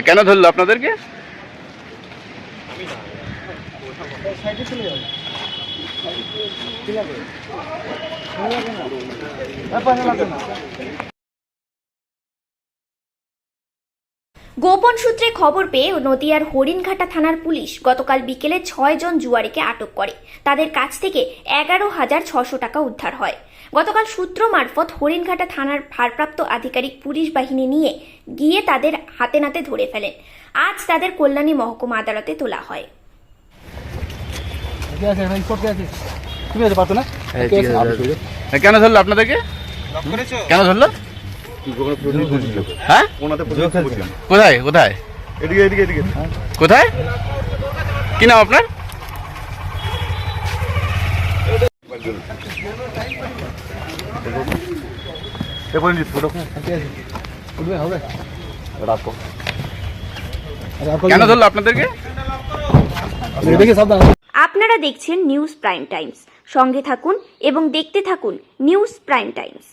কেন ধরলো আপনাদেরকে? গোপন সূত্রে খবর পেয়ে নদিয়ার হরিণঘাটা থানার পুলিশ গতকাল বিকেলে 6 জন জুয়ারিকে আটক করে। তাদের কাছ থেকে 11,600 টাকা উদ্ধার হয়। গতকাল সূত্র মারফত হরিণঘাটা থানার ভারপ্রাপ্ত আধিকারিক পুলিশ বাহিনী নিয়ে গিয়ে তাদের হাতে নাতে ধরে ফেলেন। আজ তাদের কল্যাণী মহকুমা আদালতে তোলা হয়। কেন ধরলো আপনাদেরকে? কেন ধরলো? হ্যাঁ, কোথায় কোথায় কোথায়? কি নাম আপনার? কেন ধরলো আপনাদেরকে? আপনারা দেখছেন নিউজ প্রাইম টাইমস। সঙ্গে থাকুন এবং দেখতে থাকুন নিউজ প্রাইম টাইমস।